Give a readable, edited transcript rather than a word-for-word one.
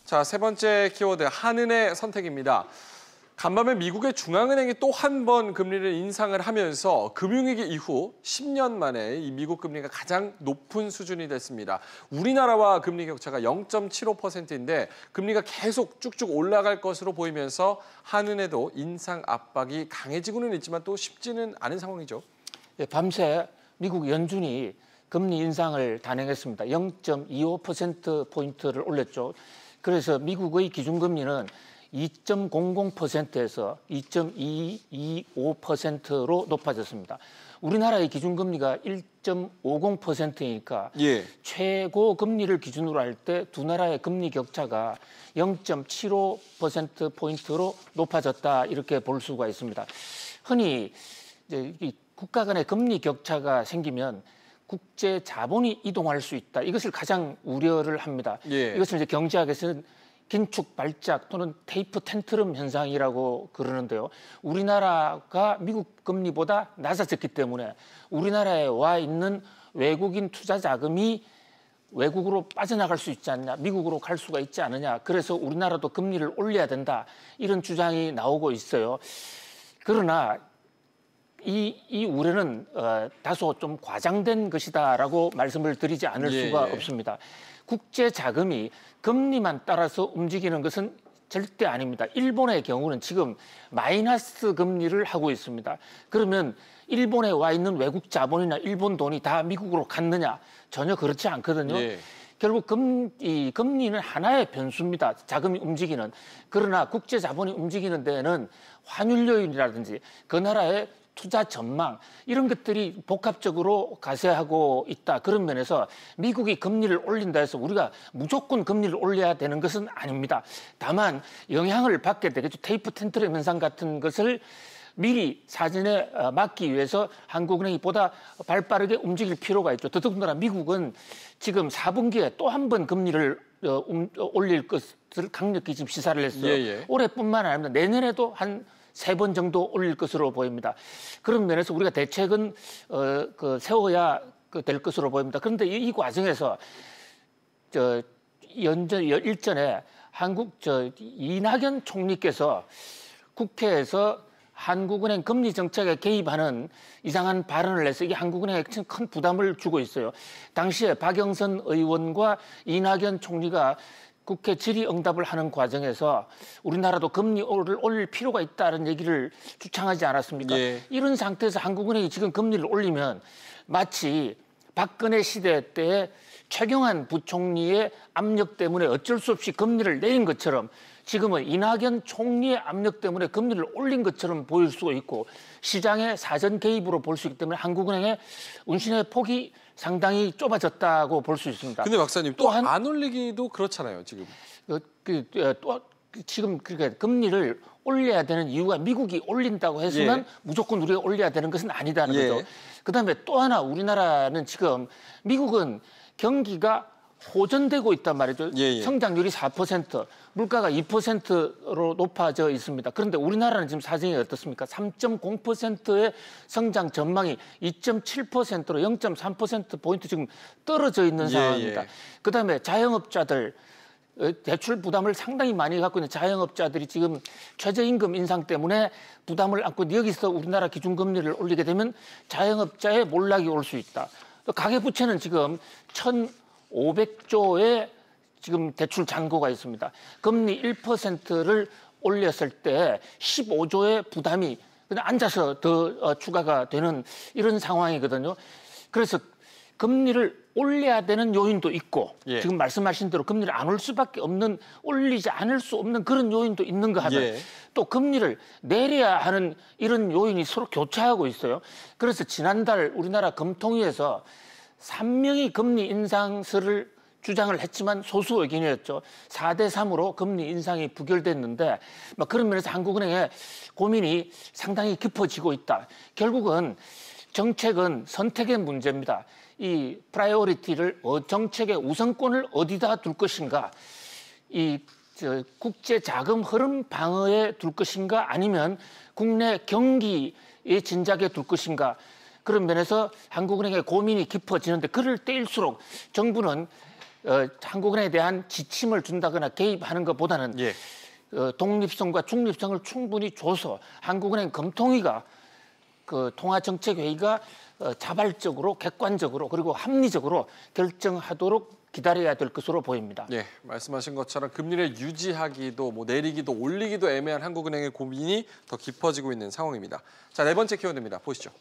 자, 세 번째 키워드 한은의 선택입니다. 간밤에 미국의 중앙은행이 또 한 번 금리를 인상을 하면서 금융위기 이후 10년 만에 이 미국 금리가 가장 높은 수준이 됐습니다. 우리나라와 금리 격차가 0.75%인데 금리가 계속 쭉쭉 올라갈 것으로 보이면서 한은에도 인상 압박이 강해지고는 있지만 또 쉽지는 않은 상황이죠. 예, 밤새 미국 연준이 금리 인상을 단행했습니다. 0.25%포인트를 올렸죠. 그래서 미국의 기준금리는 2.00%에서 2.225%로 높아졌습니다. 우리나라의 기준금리가 1.50%니까 최고 금리를 기준으로 할 때 두 나라의 금리 격차가 0.75%포인트로 높아졌다 이렇게 볼 수가 있습니다. 흔히 이제 이 국가 간의 금리 격차가 생기면 국제 자본이 이동할 수 있다. 이것을 가장 우려를 합니다. 이것을 이제 경제학에서는 긴축 발작 또는 테이프 텐트럼 현상이라고 그러는데요. 우리나라가 미국 금리보다 낮아졌기 때문에 우리나라에 와 있는 외국인 투자 자금이 외국으로 빠져나갈 수 있지 않냐, 미국으로 갈 수가 있지 않느냐. 그래서 우리나라도 금리를 올려야 된다. 이런 주장이 나오고 있어요. 그러나 이 우려는 다소 좀 과장된 것이다라고 말씀을 드리지 않을 수가 없습니다. 국제 자금이 금리만 따라서 움직이는 것은 절대 아닙니다. 일본의 경우는 지금 마이너스 금리를 하고 있습니다. 그러면 일본에 와 있는 외국 자본이나 일본 돈이 다 미국으로 갔느냐? 전혀 그렇지 않거든요. 결국 금리는 하나의 변수입니다. 자금이 움직이는. 그러나 국제 자본이 움직이는 데에는 환율 요인이라든지 그 나라의 투자 전망 이런 것들이 복합적으로 가세하고 있다. 그런 면에서 미국이 금리를 올린다 해서 우리가 무조건 금리를 올려야 되는 것은 아닙니다. 다만 영향을 받게 되겠죠. 테이프 텐트럼 현상 같은 것을 미리 사전에 막기 위해서 한국은행이 보다 발빠르게 움직일 필요가 있죠. 더더군다나 미국은 지금 4분기에 또 한 번 금리를 올릴 것을 강력히 지금 시사를 했어요. 올해뿐만 아니라 내년에도 한 3번 정도 올릴 것으로 보입니다. 그런 면에서 우리가 대책은 세워야 될 것으로 보입니다. 그런데 이 과정에서 일전에 이낙연 총리께서 국회에서 한국은행 금리 정책에 개입하는 이상한 발언을 해서 이게 한국은행에 큰 부담을 주고 있어요. 당시에 박영선 의원과 이낙연 총리가 국회 질의응답을 하는 과정에서 우리나라도 금리를 올릴 필요가 있다는 얘기를 주창하지 않았습니까? 이런 상태에서 한국은행이 지금 금리를 올리면 마치 박근혜 시대 때 최경환 부총리의 압력 때문에 어쩔 수 없이 금리를 내린 것처럼 지금은 이낙연 총리의 압력 때문에 금리를 올린 것처럼 보일 수 있고 시장의 사전 개입으로 볼 수 있기 때문에 한국은행의 운신의 폭이 상당히 좁아졌다고 볼 수 있습니다. 근데 박사님 또 안 올리기도 그렇잖아요, 지금. 지금 그러니까 금리를 올려야 되는 이유가 미국이 올린다고 해서만 무조건 우리가 올려야 되는 것은 아니다는 거죠. 그다음에 또 하나 우리나라는 지금 미국은 경기가 호전되고 있단 말이죠. 성장률이 4%, 물가가 2%로 높아져 있습니다. 그런데 우리나라는 지금 사정이 어떻습니까? 3.0%의 성장 전망이 2.7%로 0.3%포인트 지금 떨어져 있는 상황입니다. 그다음에 자영업자들, 대출 부담을 상당히 많이 갖고 있는 자영업자들이 지금 최저임금 인상 때문에 부담을 안고 여기서 우리나라 기준금리를 올리게 되면 자영업자의 몰락이 올 수 있다. 가계부채는 지금 1,500조의 지금 대출 잔고가 있습니다. 금리 1%를 올렸을 때 15조의 부담이 그냥 앉아서 더 추가가 되는 이런 상황이거든요. 그래서 금리를 올려야 되는 요인도 있고 지금 말씀하신 대로 금리를 안 올 수밖에 없는 올리지 않을 수 없는 그런 요인도 있는가 하면 또 금리를 내려야 하는 이런 요인이 서로 교차하고 있어요. 그래서 지난달 우리나라 금통위에서 3명이 금리 인상설을 주장을 했지만 소수 의견이었죠. 4대3으로 금리 인상이 부결됐는데 그런 면에서 한국은행의 고민이 상당히 깊어지고 있다. 결국은 정책은 선택의 문제입니다. 이 프라이오리티를 정책의 우선권을 어디다 둘 것인가, 국제 자금 흐름 방어에 둘 것인가 아니면 국내 경기의 진작에 둘 것인가. 그런 면에서 한국은행의 고민이 깊어지는데 그럴 때일수록 정부는 한국은행에 대한 지침을 준다거나 개입하는 것보다는 예. 독립성과 중립성을 충분히 줘서 한국은행 검통위가 그 통화정책회의가 자발적으로 객관적으로 그리고 합리적으로 결정하도록 기다려야 될 것으로 보입니다. 예, 말씀하신 것처럼 금리를 유지하기도 내리기도 올리기도 애매한 한국은행의 고민이 더 깊어지고 있는 상황입니다. 자, 네 번째 키워드입니다. 보시죠.